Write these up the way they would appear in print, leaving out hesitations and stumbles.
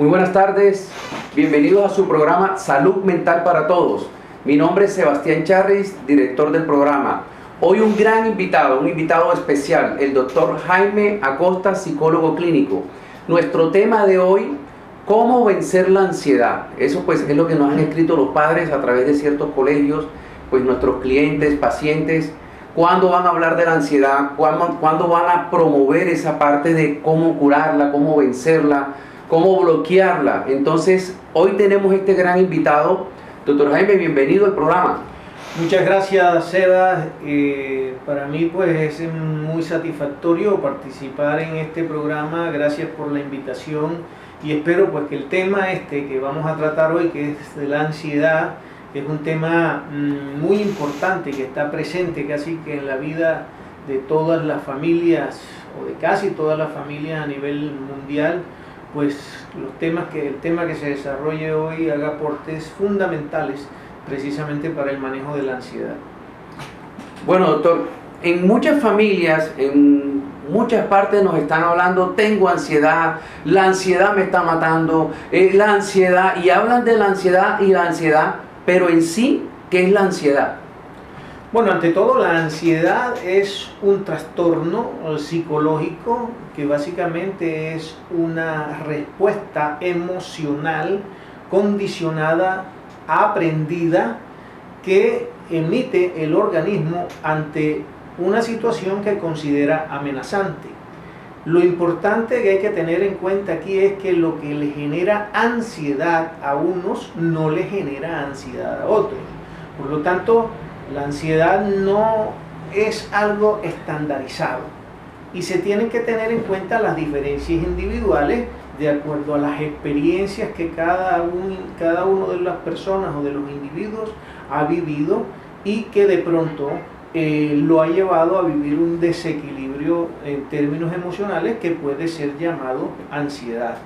Muy buenas tardes, bienvenidos a su programa Salud Mental para Todos. Mi nombre es Sebastián Charris, director del programa. Hoy un gran invitado, un invitado especial, el doctor Jaime Acosta, psicólogo clínico. Nuestro tema de hoy, ¿cómo vencer la ansiedad? Eso pues es lo que nos han escrito los padres a través de ciertos colegios, pues nuestros clientes, pacientes. ¿Cuándo van a hablar de la ansiedad? ¿Cuándo van a promover esa parte de cómo curarla, cómo vencerla, cómo bloquearla? Entonces, hoy tenemos este gran invitado. Doctor Jaime, bienvenido al programa. Muchas gracias, Sebas. Para mí pues es muy satisfactorio participar en este programa. Gracias por la invitación y espero pues que el tema que vamos a tratar hoy, que es de la ansiedad, es un tema muy importante que está presente casi que en la vida de todas las familias o de casi todas las familias a nivel mundial. Pues el tema que se desarrolle hoy haga aportes fundamentales precisamente para el manejo de la ansiedad. Bueno, doctor, en muchas familias, en muchas partes nos están hablando, tengo ansiedad, la ansiedad me está matando, la ansiedad, y hablan de la ansiedad y la ansiedad, pero en sí, ¿qué es la ansiedad? Bueno, ante todo, la ansiedad es un trastorno psicológico que básicamente es una respuesta emocional condicionada, aprendida, que emite el organismo ante una situación que considera amenazante. Lo importante que hay que tener en cuenta aquí es que lo que le genera ansiedad a unos no le genera ansiedad a otros. Por lo tanto, la ansiedad no es algo estandarizado y se tienen que tener en cuenta las diferencias individuales de acuerdo a las experiencias que cada uno de las personas o de los individuos ha vivido y que de pronto lo ha llevado a vivir un desequilibrio en términos emocionales que puede ser llamado ansiedad.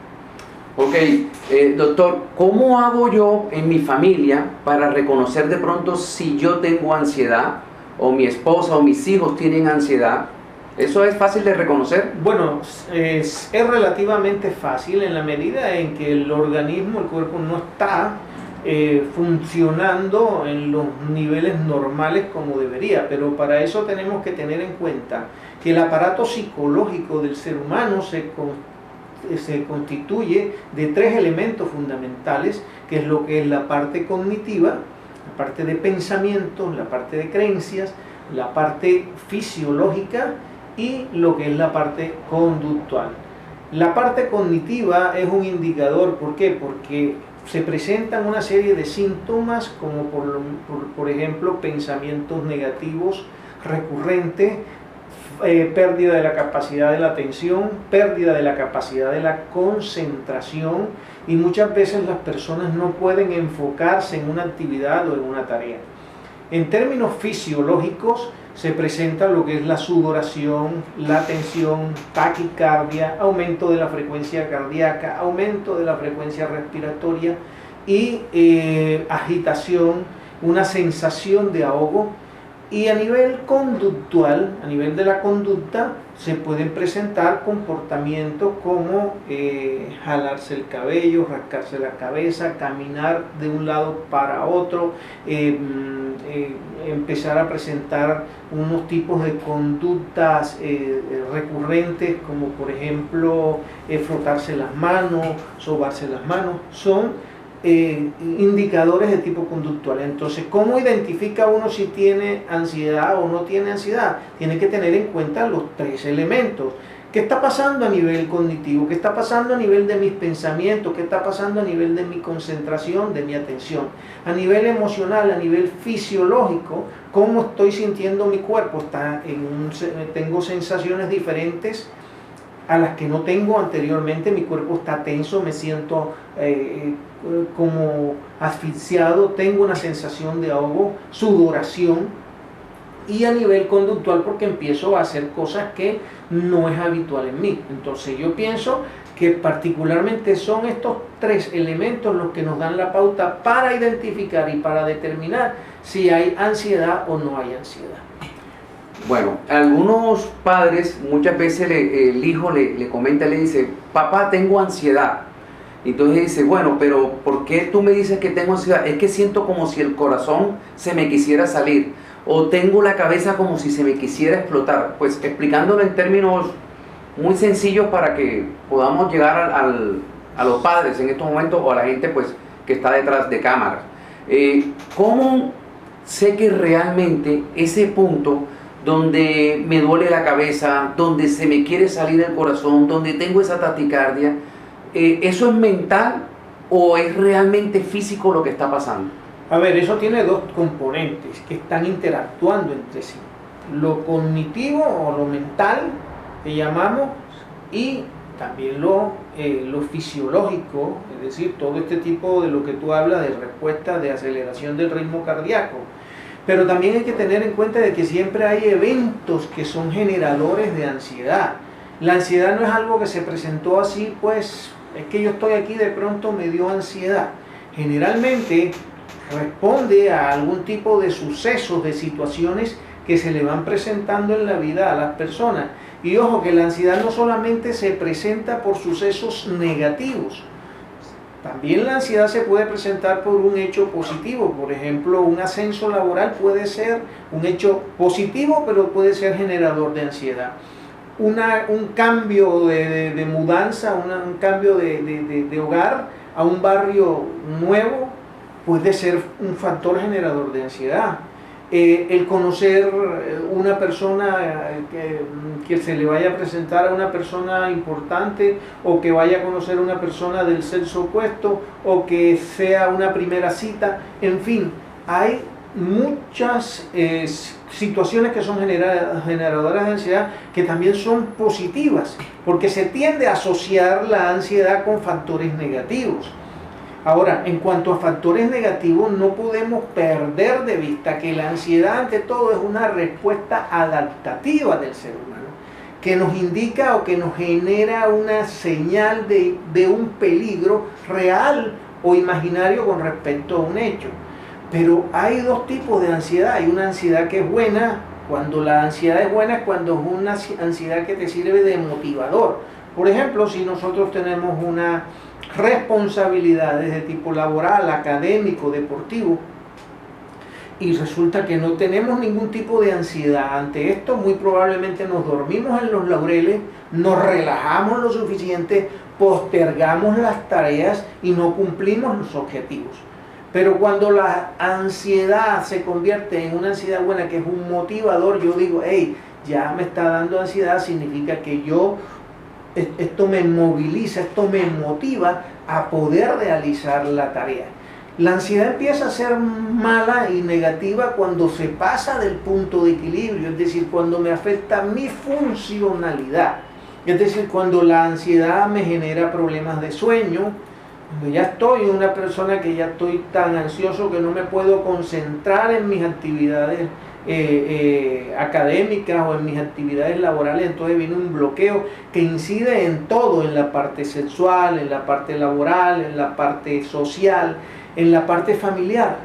Ok, doctor, ¿cómo hago yo en mi familia para reconocer de pronto si yo tengo ansiedad o mi esposa o mis hijos tienen ansiedad? ¿Eso es fácil de reconocer? Bueno, es relativamente fácil en la medida en que el organismo, el cuerpo no está funcionando en los niveles normales como debería, pero para eso tenemos que tener en cuenta que el aparato psicológico del ser humano se constituye de tres elementos fundamentales, que es lo que es la parte cognitiva, la parte de pensamientos, la parte de creencias, la parte fisiológica y lo que es la parte conductual. La parte cognitiva es un indicador, ¿por qué? Porque se presentan una serie de síntomas como por ejemplo pensamientos negativos recurrentes, pérdida de la capacidad de la atención, pérdida de la capacidad de la concentración, y muchas veces las personas no pueden enfocarse en una actividad o en una tarea. En términos fisiológicos se presenta lo que es la sudoración, la tensión, taquicardia, aumento de la frecuencia cardíaca, aumento de la frecuencia respiratoria y agitación, una sensación de ahogo. Y a nivel conductual, a nivel de la conducta, se pueden presentar comportamientos como jalarse el cabello, rascarse la cabeza, caminar de un lado para otro, empezar a presentar unos tipos de conductas recurrentes como por ejemplo frotarse las manos, sobarse las manos. Son indicadores de tipo conductual. Entonces, ¿cómo identifica uno si tiene ansiedad o no tiene ansiedad? Tiene que tener en cuenta los tres elementos. ¿Qué está pasando a nivel cognitivo? ¿Qué está pasando a nivel de mis pensamientos? ¿Qué está pasando a nivel de mi concentración, de mi atención? A nivel emocional, a nivel fisiológico, ¿cómo estoy sintiendo mi cuerpo? Tengo sensaciones diferentes a las que no tengo anteriormente. Mi cuerpo está tenso, me siento como asfixiado, tengo una sensación de ahogo, sudoración, y a nivel conductual porque empiezo a hacer cosas que no es habitual en mí. Entonces yo pienso que particularmente son estos tres elementos los que nos dan la pauta para identificar y para determinar si hay ansiedad o no hay ansiedad. Bueno, algunos padres muchas veces el hijo le comenta, le dice, papá, tengo ansiedad. Entonces dice, bueno, pero ¿por qué tú me dices que tengo ansiedad? Es que siento como si el corazón se me quisiera salir, o tengo la cabeza como si se me quisiera explotar. Pues explicándolo en términos muy sencillos para que podamos llegar a los padres en estos momentos, o a la gente pues que está detrás de cámaras. ¿Cómo sé que realmente ese punto donde me duele la cabeza, donde se me quiere salir el corazón, donde tengo esa taquicardia, eso es mental o es realmente físico lo que está pasando? A ver, eso tiene dos componentes que están interactuando entre sí. Lo cognitivo o lo mental, que llamamos, y también lo fisiológico, es decir, todo este tipo de lo que tú hablas de respuesta de aceleración del ritmo cardíaco. Pero también hay que tener en cuenta de que siempre hay eventos que son generadores de ansiedad. La ansiedad no es algo que se presentó así, pues es que yo estoy aquí, de pronto me dio ansiedad. Generalmente responde a algún tipo de sucesos, de situaciones que se le van presentando en la vida a las personas. Y ojo, que la ansiedad no solamente se presenta por sucesos negativos, también la ansiedad se puede presentar por un hecho positivo. Por ejemplo, un ascenso laboral puede ser un hecho positivo, pero puede ser generador de ansiedad. Un cambio de mudanza, un cambio de hogar a un barrio nuevo puede ser un factor generador de ansiedad. El conocer una persona que se le vaya a presentar a una persona importante, o que vaya a conocer a una persona del sexo opuesto, o que sea una primera cita, en fin, hay muchas situaciones que son generadoras de ansiedad, que también son positivas, porque se tiende a asociar la ansiedad con factores negativos. Ahora, en cuanto a factores negativos, no podemos perder de vista que la ansiedad, ante todo, es una respuesta adaptativa del ser humano, que nos indica o que nos genera una señal de un peligro real o imaginario con respecto a un hecho. Pero hay dos tipos de ansiedad. Hay una ansiedad que es buena. Cuando la ansiedad es buena, es cuando es una ansiedad que te sirve de motivador. Por ejemplo, si nosotros tenemos una responsabilidades de tipo laboral, académico, deportivo, y resulta que no tenemos ningún tipo de ansiedad ante esto, muy probablemente nos dormimos en los laureles, nos relajamos lo suficiente, postergamos las tareas y no cumplimos los objetivos. Pero cuando la ansiedad se convierte en una ansiedad buena, que es un motivador, yo digo, hey, ya me está dando ansiedad, significa que esto me moviliza, esto me motiva a poder realizar la tarea. La ansiedad empieza a ser mala y negativa cuando se pasa del punto de equilibrio, es decir, cuando me afecta mi funcionalidad. Es decir, cuando la ansiedad me genera problemas de sueño, cuando ya estoy una persona que ya estoy tan ansioso que no me puedo concentrar en mis actividades académicas o en mis actividades laborales, entonces viene un bloqueo que incide en todo, en la parte sexual, en la parte laboral, en la parte social, en la parte familiar.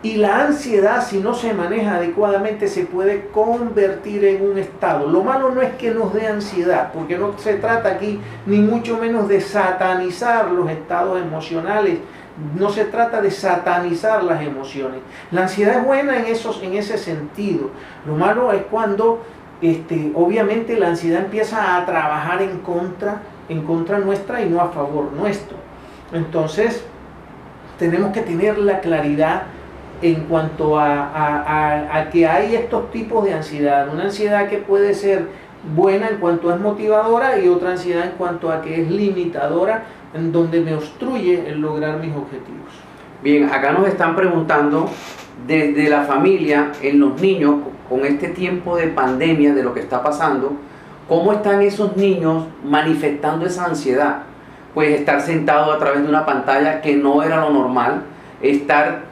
Y la ansiedad, si no se maneja adecuadamente, se puede convertir en un estado. Lo malo no es que nos dé ansiedad, porque no se trata aquí ni mucho menos de satanizar los estados emocionales. No se trata de satanizar las emociones. La ansiedad es buena en ese sentido. Lo malo es cuando obviamente la ansiedad empieza a trabajar en contra nuestra y no a favor nuestro. Entonces tenemos que tener la claridad en cuanto a que hay estos tipos de ansiedad. Una ansiedad que puede ser buena en cuanto es motivadora, y otra ansiedad en cuanto a que es limitadora, en donde me obstruye el lograr mis objetivos. Bien, acá nos están preguntando desde la familia, en los niños, con este tiempo de pandemia, de lo que está pasando, ¿cómo están esos niños manifestando esa ansiedad? Pues estar sentado a través de una pantalla, que no era lo normal, estar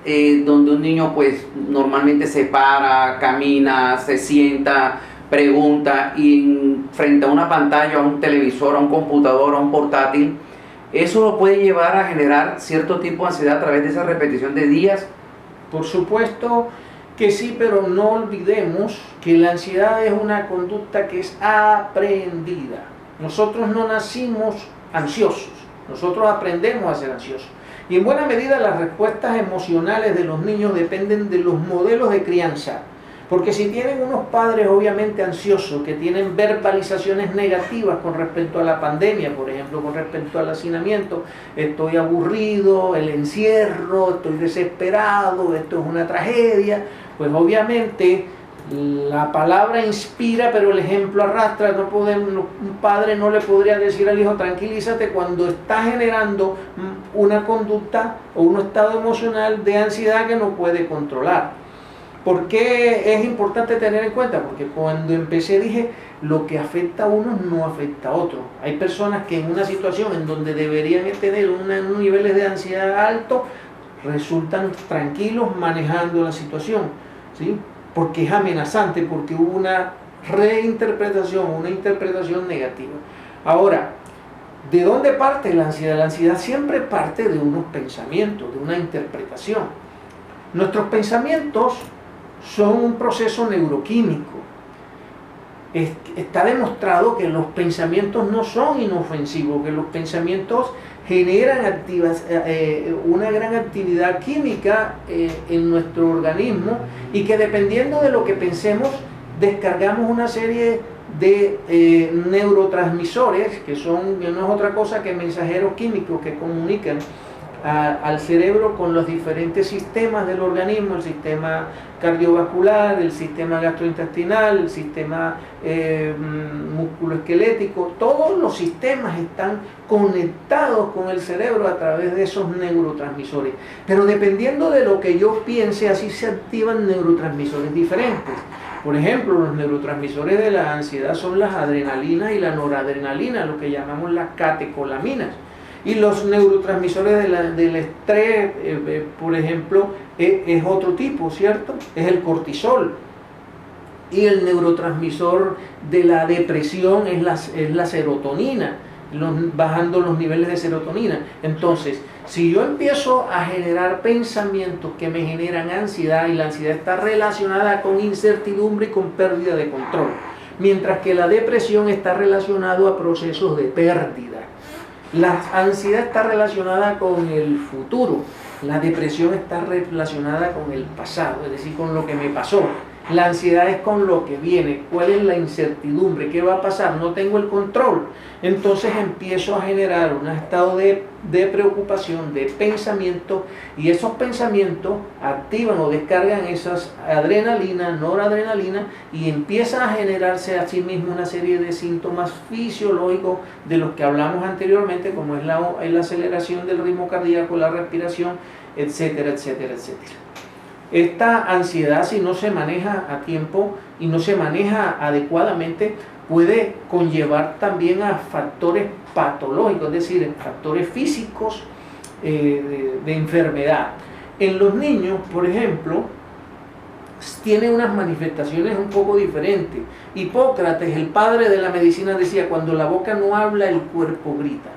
donde un niño pues normalmente se para, camina, se sienta, pregunta, y frente a una pantalla, a un televisor, a un computador, a un portátil, eso lo puede llevar a generar cierto tipo de ansiedad a través de esa repetición de días. Por supuesto que sí, pero no olvidemos que la ansiedad es una conducta que es aprendida. Nosotros no nacimos ansiosos, Nosotros aprendemos a ser ansiosos. Y en buena medida las respuestas emocionales de los niños dependen de los modelos de crianza. Porque si tienen unos padres obviamente ansiosos, que tienen verbalizaciones negativas con respecto a la pandemia, por ejemplo, con respecto al hacinamiento, estoy aburrido, el encierro, estoy desesperado, esto es una tragedia, pues obviamente la palabra inspira, pero el ejemplo arrastra. Un padre no le podría decir al hijo, tranquilízate, cuando está generando una conducta o un estado emocional de ansiedad que no puede controlar. ¿Por qué es importante tener en cuenta? Porque cuando empecé dije, lo que afecta a unos no afecta a otros. Hay personas que en una situación en donde deberían tener unos niveles de ansiedad altos, resultan tranquilos manejando la situación, ¿sí? Porque es amenazante, porque hubo una reinterpretación, una interpretación negativa. Ahora, ¿de dónde parte la ansiedad? La ansiedad siempre parte de unos pensamientos, de una interpretación. Nuestros pensamientos son un proceso neuroquímico. Está demostrado que los pensamientos no son inofensivos, que los pensamientos generan una gran actividad química en nuestro organismo, y que dependiendo de lo que pensemos descargamos una serie de neurotransmisores que no es otra cosa que mensajeros químicos que comunican al cerebro con los diferentes sistemas del organismo, el sistema cardiovascular, el sistema gastrointestinal, el sistema musculoesquelético. Todos los sistemas están conectados con el cerebro a través de esos neurotransmisores, pero dependiendo de lo que yo piense, así se activan neurotransmisores diferentes. Por ejemplo, los neurotransmisores de la ansiedad son las adrenalinas y la noradrenalina, lo que llamamos las catecolaminas. Y los neurotransmisores del estrés, por ejemplo, es otro tipo, ¿cierto? Es el cortisol. Y el neurotransmisor de la depresión es la serotonina, bajando los niveles de serotonina. Entonces, si yo empiezo a generar pensamientos que me generan ansiedad, y la ansiedad está relacionada con incertidumbre y con pérdida de control, mientras que la depresión está relacionada a procesos de pérdida. La ansiedad está relacionada con el futuro, la depresión está relacionada con el pasado, es decir, con lo que me pasó. La ansiedad es con lo que viene, cuál es la incertidumbre, qué va a pasar, no tengo el control. Entonces empiezo a generar un estado de preocupación, de pensamiento, y esos pensamientos activan o descargan esas adrenalina, noradrenalina, y empieza a generarse a sí mismo una serie de síntomas fisiológicos de los que hablamos anteriormente, como es la aceleración del ritmo cardíaco, la respiración, etcétera, etcétera, etcétera. Esta ansiedad, si no se maneja a tiempo y no se maneja adecuadamente, puede conllevar también a factores patológicos, es decir, factores físicos de enfermedad. En los niños, por ejemplo, tiene unas manifestaciones un poco diferentes. Hipócrates, el padre de la medicina, decía, cuando la boca no habla, el cuerpo grita.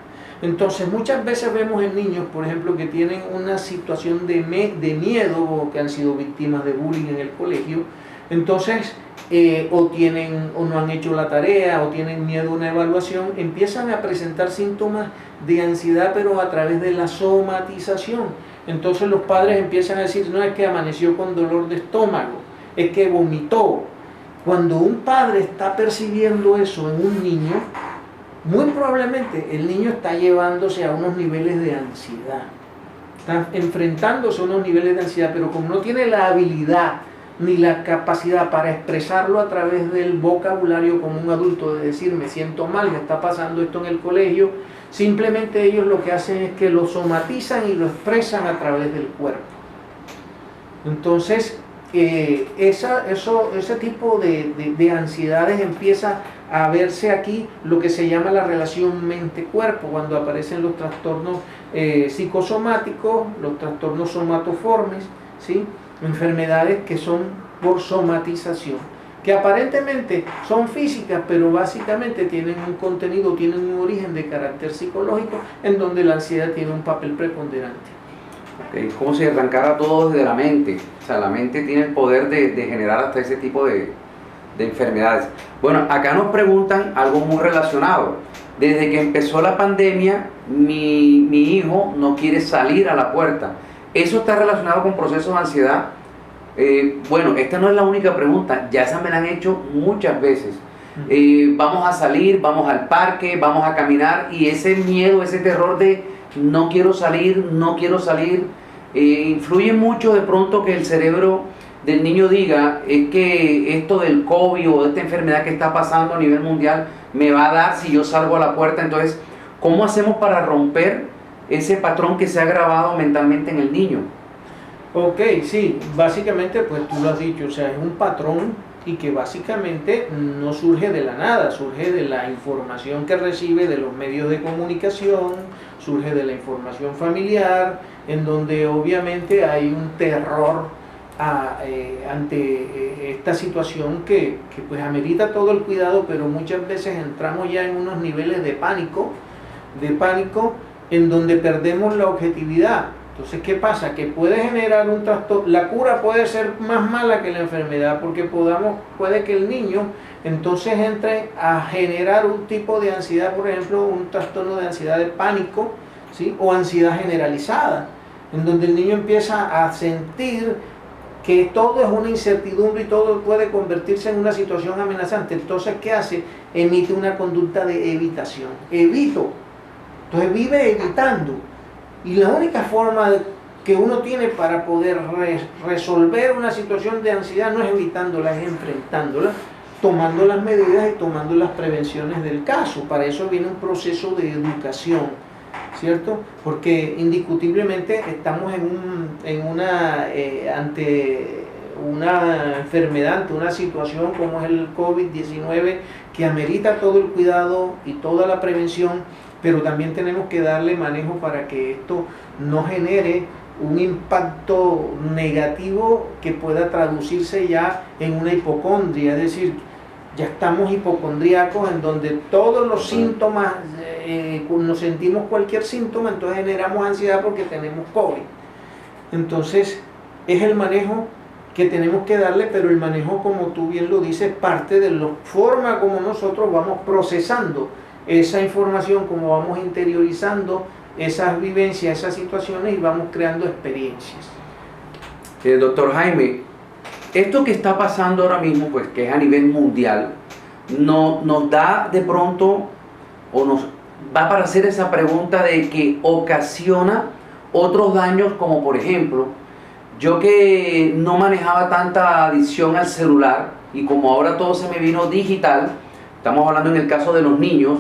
Entonces muchas veces vemos en niños, por ejemplo, que tienen una situación de miedo, o que han sido víctimas de bullying en el colegio. Entonces o no han hecho la tarea, o tienen miedo a una evaluación, empiezan a presentar síntomas de ansiedad, pero a través de la somatización. Entonces los padres empiezan a decir, no, es que amaneció con dolor de estómago, es que vomitó. Cuando un padre está percibiendo eso en un niño, muy probablemente el niño está llevándose a unos niveles de ansiedad, está enfrentándose a unos niveles de ansiedad, pero como no tiene la habilidad ni la capacidad para expresarlo a través del vocabulario como un adulto, de decir, me siento mal, me está pasando esto en el colegio, simplemente ellos lo que hacen es que lo somatizan y lo expresan a través del cuerpo. Entonces, ese tipo de ansiedades empieza a verse aquí lo que se llama la relación mente-cuerpo, cuando aparecen los trastornos psicosomáticos, los trastornos somatoformes, ¿sí? Enfermedades que son por somatización, que aparentemente son físicas, pero básicamente tienen un contenido, tienen un origen de carácter psicológico, en donde la ansiedad tiene un papel preponderante. Okay. Como si arrancara todo desde la mente. O sea, la mente tiene el poder de generar hasta ese tipo de enfermedades. Bueno, acá nos preguntan algo muy relacionado. Desde que empezó la pandemia, mi hijo no quiere salir a la puerta. ¿Eso está relacionado con procesos de ansiedad? Bueno, esta no es la única pregunta, ya esa me la han hecho muchas veces. Vamos a salir, vamos al parque, vamos a caminar, y ese miedo, ese terror de no quiero salir, no quiero salir, influye mucho de pronto que el cerebro del niño diga, es que esto del COVID o de esta enfermedad que está pasando a nivel mundial me va a dar si yo salgo a la puerta. Entonces, ¿cómo hacemos para romper ese patrón que se ha grabado mentalmente en el niño? Ok, sí, básicamente pues tú lo has dicho, o sea, es un patrón y que básicamente no surge de la nada, surge de la información que recibe de los medios de comunicación, surge de la información familiar, en donde obviamente hay un terror ante esta situación que pues amerita todo el cuidado, pero muchas veces entramos ya en unos niveles de pánico en donde perdemos la objetividad. Entonces, ¿qué pasa? Que puede generar un trastorno, la cura puede ser más mala que la enfermedad, porque puede que el niño entonces entre a generar un tipo de ansiedad, por ejemplo, un trastorno de ansiedad de pánico, ¿sí? O ansiedad generalizada, en donde el niño empieza a sentir que todo es una incertidumbre y todo puede convertirse en una situación amenazante. Entonces, ¿qué hace? Emite una conducta de evitación. Evito. Entonces vive evitando. Y la única forma que uno tiene para poder resolver una situación de ansiedad no es evitándola, es enfrentándola, tomando las medidas y tomando las prevenciones del caso. Para eso viene un proceso de educación, ¿cierto? Porque indiscutiblemente estamos ante una enfermedad, ante una situación como es el COVID-19, que amerita todo el cuidado y toda la prevención, pero también tenemos que darle manejo para que esto no genere un impacto negativo que pueda traducirse ya en una hipocondria, es decir, ya estamos hipocondríacos en donde todos los síntomas, nos sentimos cualquier síntoma, entonces generamos ansiedad porque tenemos COVID. Entonces es el manejo que tenemos que darle, pero el manejo, como tú bien lo dices, parte de la forma como nosotros vamos procesando esa información, como vamos interiorizando esas vivencias, esas situaciones, y vamos creando experiencias. Doctor Jaime, esto que está pasando ahora mismo, pues que es a nivel mundial, nos da de pronto, o nos va para hacer esa pregunta de que ocasiona otros daños, como por ejemplo, yo que no manejaba tanta adicción al celular, y como ahora todo se me vino digital, estamos hablando en el caso de los niños,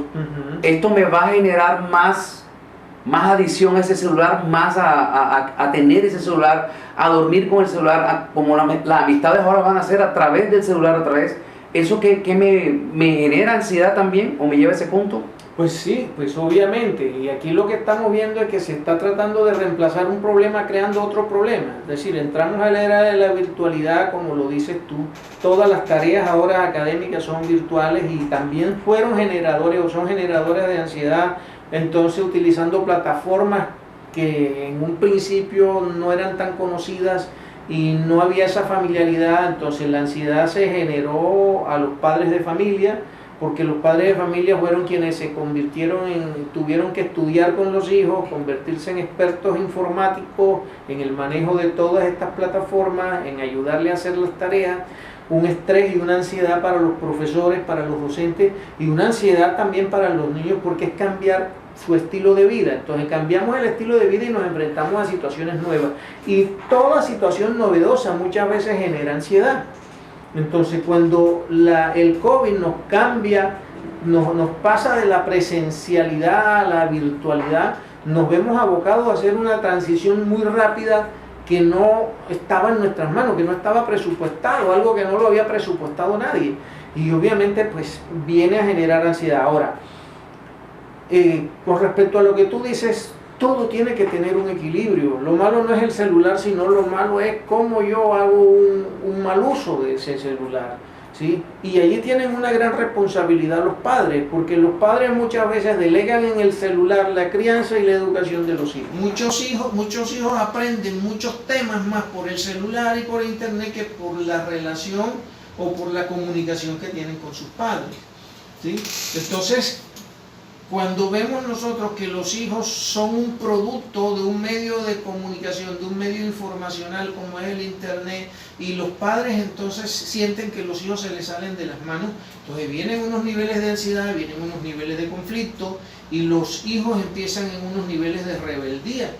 esto me va a generar más adicción a ese celular, más a tener ese celular, a dormir con el celular, como las amistades ahora van a ser a través del celular, ¿eso que me genera ansiedad también o me lleva a ese punto? Pues sí, pues obviamente, y aquí lo que estamos viendo es que se está tratando de reemplazar un problema creando otro problema, es decir, entramos a la era de la virtualidad, como lo dices tú, todas las tareas ahora académicas son virtuales y también fueron generadores o son generadores de ansiedad, entonces utilizando plataformas que en un principio no eran tan conocidas y no había esa familiaridad, entonces la ansiedad se generó a los padres de familia, porque los padres de familia fueron quienes se tuvieron que estudiar con los hijos, convertirse en expertos informáticos, en el manejo de todas estas plataformas, en ayudarle a hacer las tareas, un estrés y una ansiedad para los profesores, para los docentes, y una ansiedad también para los niños, porque es cambiar su estilo de vida. Entonces cambiamos el estilo de vida y nos enfrentamos a situaciones nuevas, y toda situación novedosa muchas veces genera ansiedad. Entonces cuando el COVID nos cambia, nos pasa de la presencialidad a la virtualidad, nos vemos abocados a hacer una transición muy rápida que no estaba en nuestras manos, que no estaba presupuestado, algo que no lo había presupuestado nadie, y obviamente pues viene a generar ansiedad. Ahora, con respecto a lo que tú dices, todo tiene que tener un equilibrio. Lo malo no es el celular, sino lo malo es cómo yo hago un mal uso de ese celular, ¿sí? Y allí tienen una gran responsabilidad los padres, porque los padres muchas veces delegan en el celular la crianza y la educación de los hijos. Muchos hijos aprenden muchos temas más por el celular y por internet que por la relación o por la comunicación que tienen con sus padres, ¿sí? Entonces, Cuando vemos nosotros que los hijos son un producto de un medio de comunicación, de un medio informacional como es el internet, y los padres entonces sienten que los hijos se les salen de las manos, entonces vienen unos niveles de ansiedad, vienen unos niveles de conflicto, y los hijos empiezan en unos niveles de rebeldía.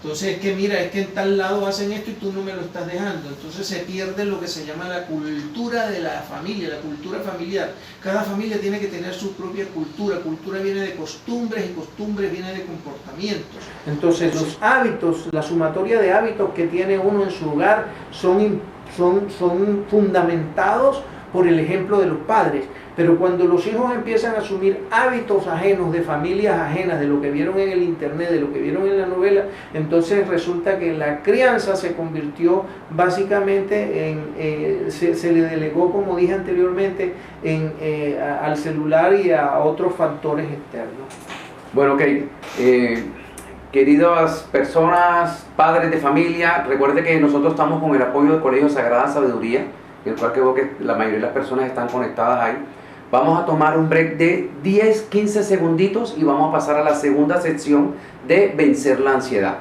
Entonces es que mira, es que en tal lado hacen esto y tú no me lo estás dejando. Entonces se pierde lo que se llama la cultura de la familia, la cultura familiar. Cada familia tiene que tener su propia cultura. Cultura viene de costumbres y costumbres viene de comportamientos. Entonces los hábitos, la sumatoria de hábitos que tiene uno en su hogar son fundamentados por el ejemplo de los padres. Pero cuando los hijos empiezan a asumir hábitos ajenos, de familias ajenas, de lo que vieron en el internet, de lo que vieron en la novela, entonces resulta que la crianza se convirtió básicamente en, se le delegó, como dije anteriormente, al celular y a otros factores externos. Bueno, ok. Queridas personas, padres de familia, recuerde que nosotros estamos con el apoyo del Colegio Sagrada Sabiduría, el cual creo que la mayoría de las personas están conectadas ahí. Vamos a tomar un break de 10-15 segunditos y vamos a pasar a la segunda sección de vencer la ansiedad.